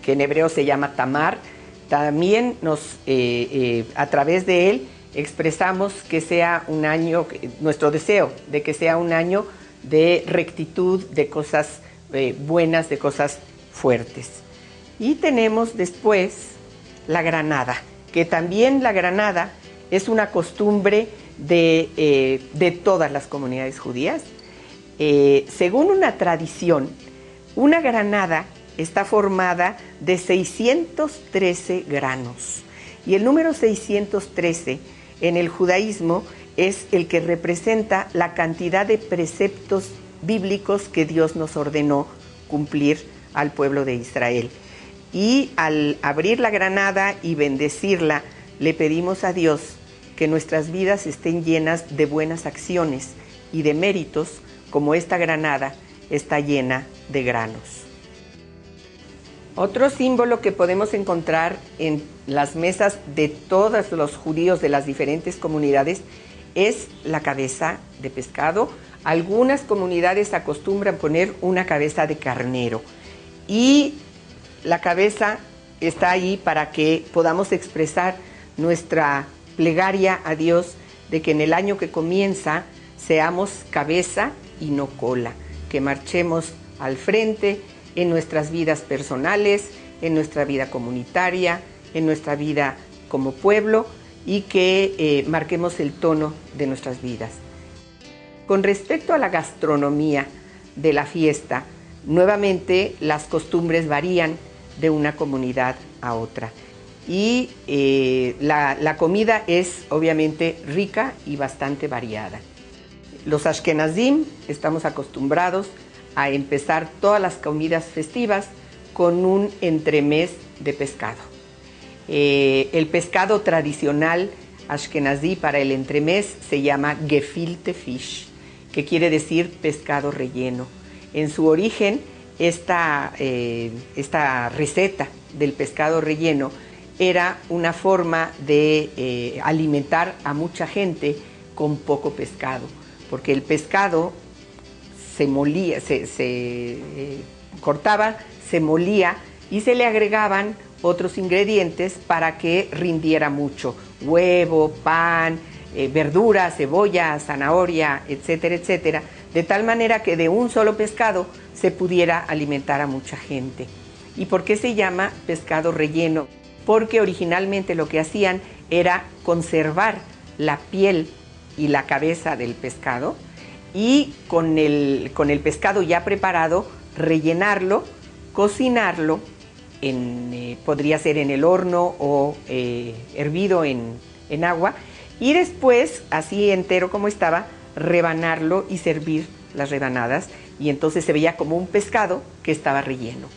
que en hebreo se llama tamar, también a través de él expresamos que sea un año, nuestro deseo de que sea un año de rectitud, de cosas buenas, de cosas fuertes. Y tenemos después la granada, que también la granada es una costumbre de todas las comunidades judías. Según una tradición, una granada está formada de 613 granos, y el número 613 en el judaísmo es el que representa la cantidad de preceptos bíblicos que Dios nos ordenó cumplir al pueblo de Israel. Y al abrir la granada y bendecirla, le pedimos a Dios que nuestras vidas estén llenas de buenas acciones y de méritos, como esta granada está llena de granos. Otro símbolo que podemos encontrar en las mesas de todos los judíos de las diferentes comunidades es la cabeza de pescado. Algunas comunidades acostumbran poner una cabeza de carnero, y la cabeza está ahí para que podamos expresar nuestra plegaria a Dios de que en el año que comienza seamos cabeza y no cola, que marchemos al frente en nuestras vidas personales, en nuestra vida comunitaria, en nuestra vida como pueblo, y que marquemos el tono de nuestras vidas. Con respecto a la gastronomía de la fiesta, nuevamente las costumbres varían de una comunidad a otra. Y la comida es obviamente rica y bastante variada. Los ashkenazim estamos acostumbrados a empezar todas las comidas festivas con un entremés de pescado. El pescado tradicional ashkenazí para el entremés se llama gefilte fish, que quiere decir pescado relleno. En su origen, esta receta del pescado relleno era una forma de alimentar a mucha gente con poco pescado, porque el pescado se molía, se cortaba, se molía y se le agregaban otros ingredientes para que rindiera mucho: huevo, pan, verduras, cebolla, zanahoria, etcétera, etcétera, de tal manera que de un solo pescado se pudiera alimentar a mucha gente. ¿Y por qué se llama pescado relleno? Porque originalmente lo que hacían era conservar la piel y la cabeza del pescado, y con el pescado ya preparado, rellenarlo, cocinarlo, podría ser en el horno o hervido en agua, y después, así entero como estaba, rebanarlo y servir las rebanadas, y entonces se veía como un pescado que estaba relleno.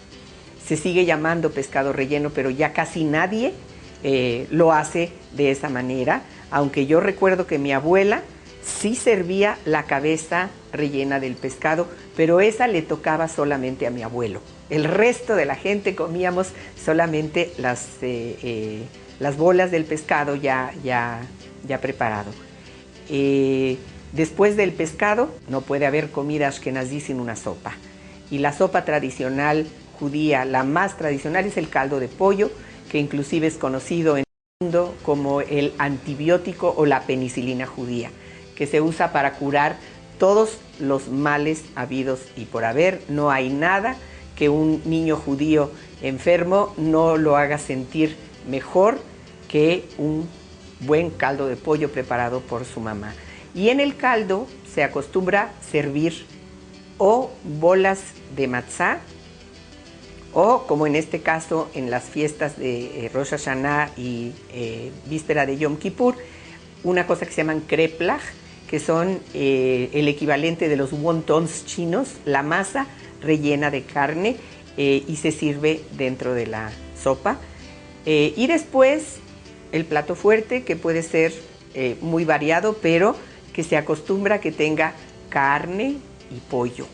Se sigue llamando pescado relleno, pero ya casi nadie lo hace de esa manera, aunque yo recuerdo que mi abuela sí servía la cabeza rellena del pescado, pero esa le tocaba solamente a mi abuelo. El resto de la gente comíamos solamente las bolas del pescado ya preparado. Después del pescado no puede haber comida ashkenazí sin una sopa. Y la sopa tradicional judía, la más tradicional, es el caldo de pollo, que inclusive es conocido en el mundo como el antibiótico o la penicilina judía, que se usa para curar todos los males habidos y por haber. No hay nada que un niño judío enfermo no lo haga sentir mejor que un buen caldo de pollo preparado por su mamá. Y en el caldo se acostumbra servir o bolas de matzá, o como en este caso en las fiestas de Rosh Hashanah y víspera de Yom Kippur, una cosa que se llaman kreplach, que son el equivalente de los wontons chinos, la masa rellena de carne, y se sirve dentro de la sopa. Y después el plato fuerte, que puede ser muy variado, pero que se acostumbra a que tenga carne y pollo.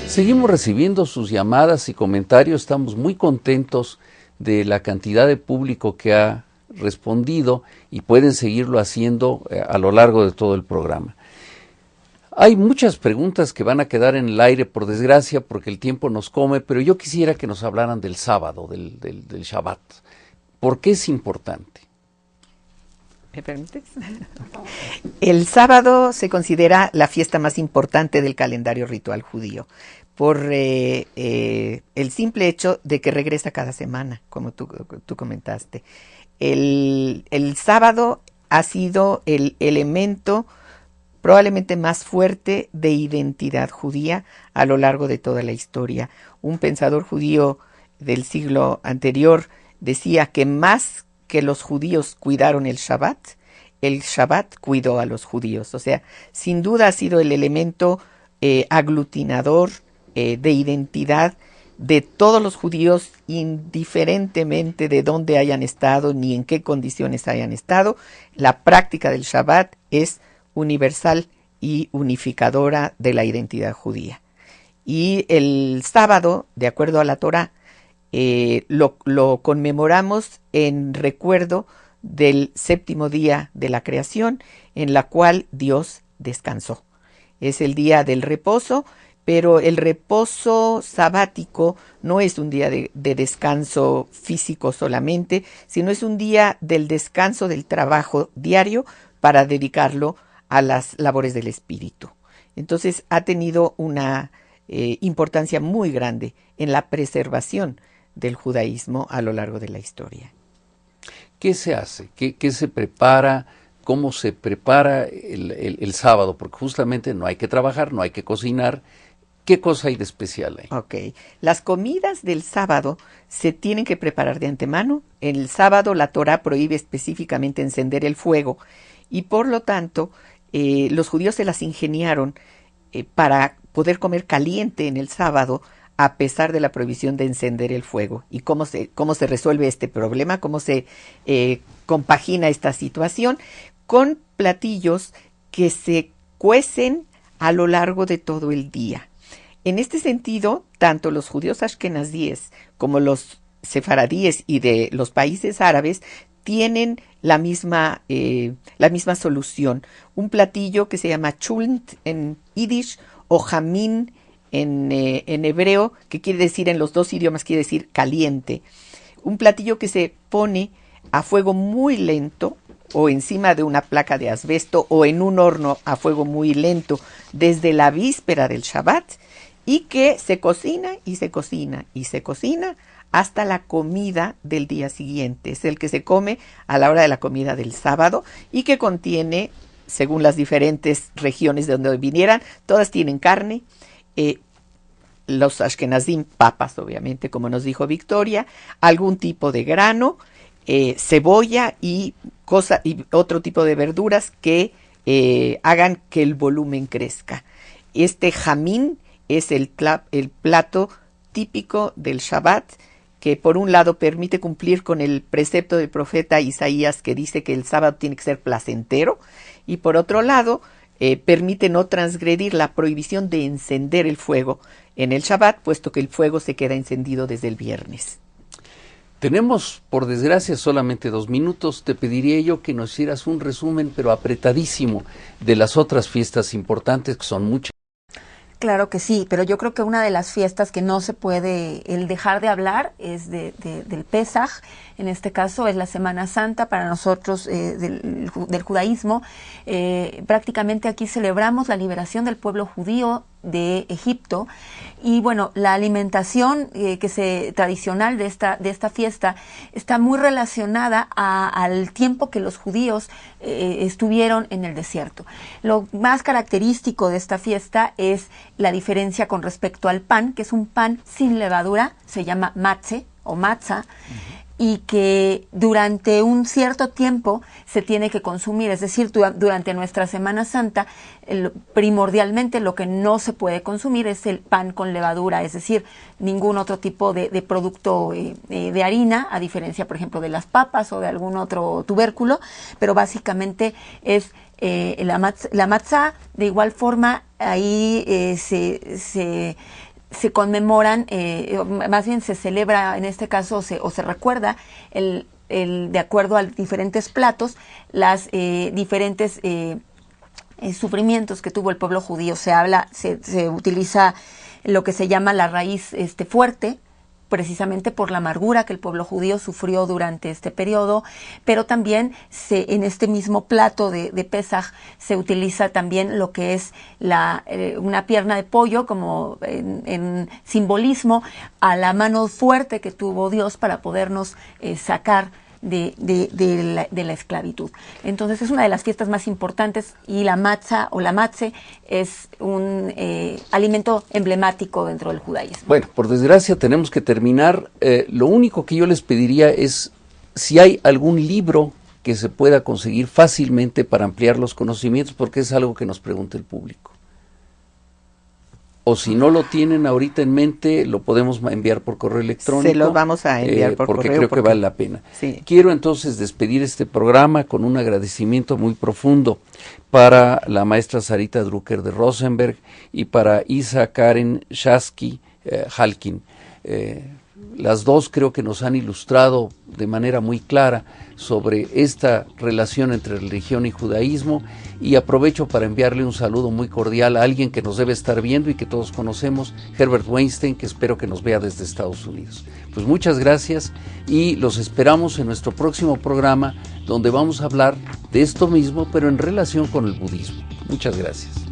Seguimos recibiendo sus llamadas y comentarios. Estamos muy contentos de la cantidad de público que ha respondido, y pueden seguirlo haciendo a lo largo de todo el programa. Hay muchas preguntas que van a quedar en el aire, por desgracia, porque el tiempo nos come, pero yo quisiera que nos hablaran del sábado, del Shabbat. ¿Por qué es importante? ¿Me permites? El sábado se considera la fiesta más importante del calendario ritual judío, por el simple hecho de que regresa cada semana, como tú comentaste. El sábado ha sido el elemento probablemente más fuerte de identidad judía a lo largo de toda la historia. Un pensador judío del siglo anterior decía que más que los judíos cuidaron el Shabbat cuidó a los judíos. O sea, sin duda ha sido el elemento aglutinador de identidad de todos los judíos, indiferentemente de dónde hayan estado ni en qué condiciones hayan estado. La práctica del Shabbat es universal y unificadora de la identidad judía. Y el sábado, de acuerdo a la Torá, lo conmemoramos en recuerdo del séptimo día de la creación, en la cual Dios descansó. Es el día del reposo, pero el reposo sabático no es un día de descanso físico solamente, sino es un día del descanso del trabajo diario para dedicarlo a las labores del espíritu. Entonces ha tenido una importancia muy grande en la preservación del judaísmo a lo largo de la historia. ¿Qué se hace? ¿Qué se prepara? ¿Cómo se prepara el sábado? Porque justamente no hay que trabajar, no hay que cocinar. ¿Qué cosa hay de especial ahí? Ok. Las comidas del sábado se tienen que preparar de antemano. El sábado la Torá prohíbe específicamente encender el fuego y por lo tanto los judíos se las ingeniaron para poder comer caliente en el sábado a pesar de la prohibición de encender el fuego. ¿Y cómo se resuelve este problema? ¿Cómo se compagina esta situación? Con platillos que se cuecen a lo largo de todo el día. En este sentido, tanto los judíos ashkenazíes como los sefaradíes y de los países árabes tienen la misma solución. Un platillo que se llama chunt en yiddish o jamín en hebreo, que quiere decir en los dos idiomas, quiere decir caliente. Un platillo que se pone a fuego muy lento o encima de una placa de asbesto o en un horno a fuego muy lento desde la víspera del Shabbat y que se cocina y se cocina y se cocina hasta la comida del día siguiente. Es el que se come a la hora de la comida del sábado y que contiene, según las diferentes regiones de donde vinieran, todas tienen carne, los ashkenazim, papas obviamente, como nos dijo Victoria, algún tipo de grano, cebolla y otro tipo de verduras que hagan que el volumen crezca. Este jamín es el plato típico del Shabbat, que por un lado permite cumplir con el precepto del profeta Isaías que dice que el sábado tiene que ser placentero, y por otro lado permite no transgredir la prohibición de encender el fuego en el Shabbat, puesto que el fuego se queda encendido desde el viernes. Tenemos, por desgracia, solamente 2 minutos. Te pediría yo que nos hicieras un resumen, pero apretadísimo, de las otras fiestas importantes, que son muchas. Claro que sí, pero yo creo que una de las fiestas que no se puede el dejar de hablar es del Pesaj. En este caso es la Semana Santa para nosotros del judaísmo. Prácticamente aquí celebramos la liberación del pueblo judío de Egipto y bueno, la alimentación tradicional de esta fiesta está muy relacionada al tiempo que los judíos estuvieron en el desierto. Lo más característico de esta fiesta es la diferencia con respecto al pan, que es un pan sin levadura, se llama matze o matzah, y que durante un cierto tiempo se tiene que consumir, es decir, durante nuestra Semana Santa, primordialmente lo que no se puede consumir es el pan con levadura, es decir, ningún otro tipo de producto de harina, a diferencia, por ejemplo, de las papas o de algún otro tubérculo, pero básicamente es la matzah. De igual forma, ahí se conmemoran, más bien se celebra en este caso o se recuerda de acuerdo a diferentes platos las diferentes sufrimientos que tuvo el pueblo judío. Se utiliza lo que se llama la raíz fuerte, precisamente por la amargura que el pueblo judío sufrió durante este periodo, pero también en este mismo plato de Pesaj se utiliza también lo que es una pierna de pollo como en simbolismo a la mano fuerte que tuvo Dios para podernos sacar de la esclavitud. Entonces es una de las fiestas más importantes y la matzah o la matze es un alimento emblemático dentro del judaísmo. Bueno, por desgracia tenemos que terminar. Lo único que yo les pediría es si hay algún libro que se pueda conseguir fácilmente para ampliar los conocimientos, porque es algo que nos pregunta el público. O si no lo tienen ahorita en mente, lo podemos enviar por correo electrónico. Se lo vamos a enviar por porque correo. Creo que vale la pena. Sí. Quiero entonces despedir este programa con un agradecimiento muy profundo para la maestra Sarita Drucker de Rosenberg y para Isa Karen Shasky Halkin. Las dos creo que nos han ilustrado de manera muy clara sobre esta relación entre religión y judaísmo, y aprovecho para enviarle un saludo muy cordial a alguien que nos debe estar viendo y que todos conocemos, Herbert Weinstein, que espero que nos vea desde Estados Unidos. Pues muchas gracias y los esperamos en nuestro próximo programa, donde vamos a hablar de esto mismo, pero en relación con el budismo. Muchas gracias.